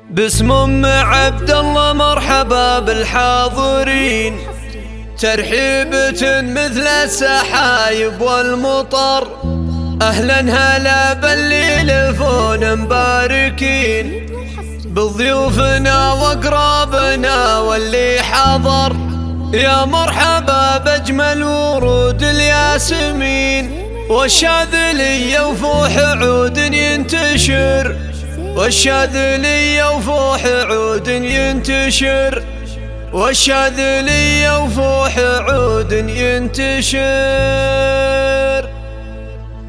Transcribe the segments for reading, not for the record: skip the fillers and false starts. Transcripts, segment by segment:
باسم ام عبد الله مرحبا بالحاضرين، ترحيبة مثل السحايب والمطر. اهلا هلا بالليل فون مباركين، بضيوفنا واقرابنا واللي حضر. يا مرحبا باجمل ورود الياسمين، والشاذلية وفوح عود ينتشر، والشاذلية وفوح عود ينتشر، والشاذلية وفوح عود ينتشر.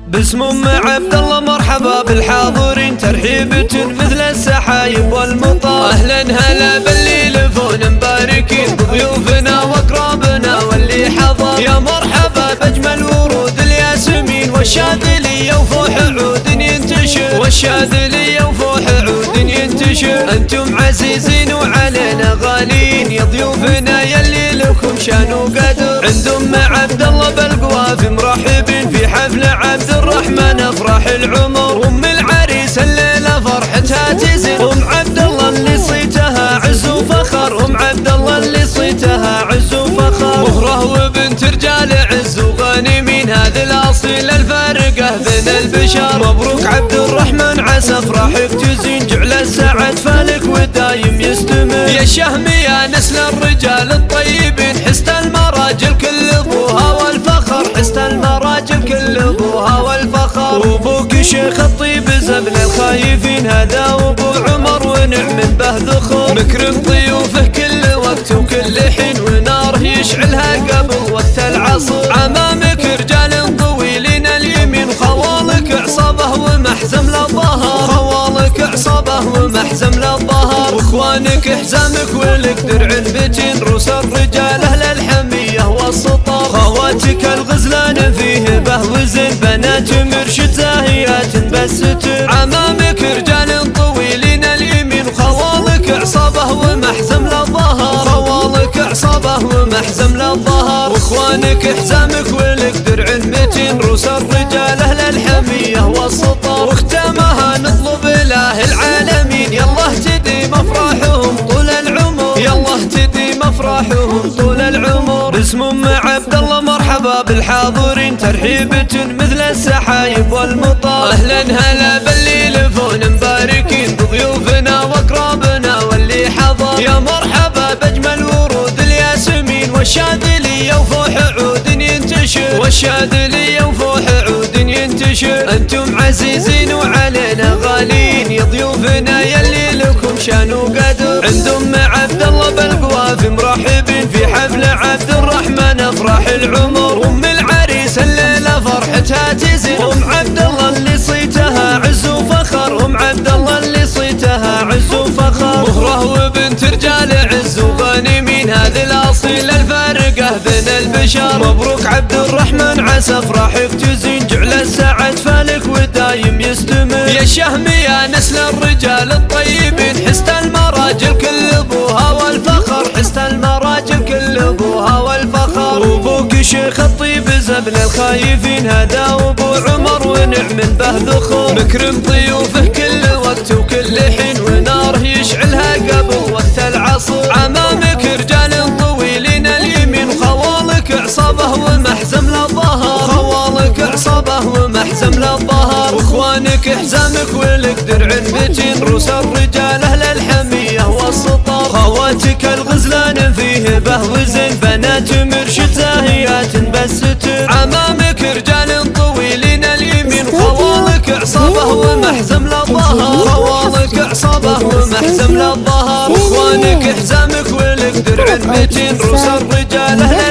باسم ام عبد الله مرحبا بالحاضرين، ترحيبة مثل السحايب والمطر. اهلا هلا بالليل فون مباركين، بضيوفنا واقرابنا واللي حضر. يا مرحبا باجمل ورود الياسمين، والشاذلية وفوح عود ينتشر، والشاذلية وفوح عود ينتشر. انتم عزيزين وعلينا غالين، يا ضيوفنا يلي لكم شان وقدر. عند ام عبد الله بالقوافي مرحبين، في حفل عبد الرحمن افراح العمر. ام العريس الليله فرحتها تزن، ام عبد الله اللي صيتها عز وفخر، ام عبد الله اللي صيتها عز وفخر. مهره وبنت رجال عز وغانمين، هذه الاصيل الفارقه بين البشر. مبروك عبد الرحمن عسى افراحك تزين، جعل السعد فالك ودايم يستمر. يا شهم يا نسل الرجال الطيبين، حست المراجل كل ابوها والفخر، حست المراجل كل ابوها والفخر. وابوك شيخ الطيب زبل الخايفين، هذا ابو عمر ونعم به ذخر. مكرم ضيوفه كل وقت وكل حين، وناره يشعلها قبل وقت العصر. عمامك رجال طويلين اليمين، خوالك عصابه ومحزم للظهر، خوالك عصابه ومحزم للظهر. واخوانك حزامك ولك درع بتين، روس الرجال اهل الحميه والسطر. خواتك الغزلان فيه به وزن، بنات مرشد زاهيات بالستر. عمامك رجال طويلين اليمين، خوالك عصابه ومحزم للظهر، خوالك عصابه ومحزم للظهر. واخوانك حزامك ولك درع متين، روس الرجال اهل الحميه والسطر. واختامها نطلب اله العالمين، يالله تديم افراحهم طول العمر، يالله تديم افراحهم طول العمر. باسم ام عبد الله مرحبا بالحاضرين، ترحيبة مثل السحايب والمطر. اهلا هلا بالليل فون مباركين، بضيوفنا واقرابنا واللي حضر. يا مرحبا باجمل ورود الياسمين، والشاذلية وفوح عود ينتشر، والشاذلية وفوح عود ينتشر. انتم عزيزين وعلينا غالين، يا ضيوفنا يلي لكم شان وقدر. عند ام عبد الله بالقوافي مرحبين، في حفل عبد الرحمن افراح العمر. ام العريس الليله فرحتها تزن، ام عبد الله اللي صيتها عز وفخر، ام عبد الله اللي صيتها عز وفخر. مهره وبنت رجال عز وغانمين، هذه الاصيل الفارقه بين البشر. مبروك عبد الرحمن عسى افراحك تزين، جعل السعد فالك ودايم يستمر. يا شهم يا نسل الرجال الطيبين، حست المراجل كل ابوها والفخر، حست المراجل كل ابوها والفخر. وابوك شيخ الطيب زبل الخايفين، هذا ابو عمر ونعم به ذخر. مكرم ضيوفه كل وقت وكل حين، وناره يشعلها قبل وقت العصر. عمامك رجال طويلين اليمين، خوالك عصابه ومحزم للظهر، خوالك عصابه ومحزم للظهر. واخوانك حزامك ولك درع بتين، روس الرجال اهل الحميه والسطر. خواتك الغزلان فيه به وزن، بنات مرشد زاهيات بالستر. عمامك رجال طويلين اليمين، خوالك عصابه ومحزم للظهر، خوالك عصابه ومحزم للظهر. واخوانك حزامك ولك درع بتين، روس الرجال اهل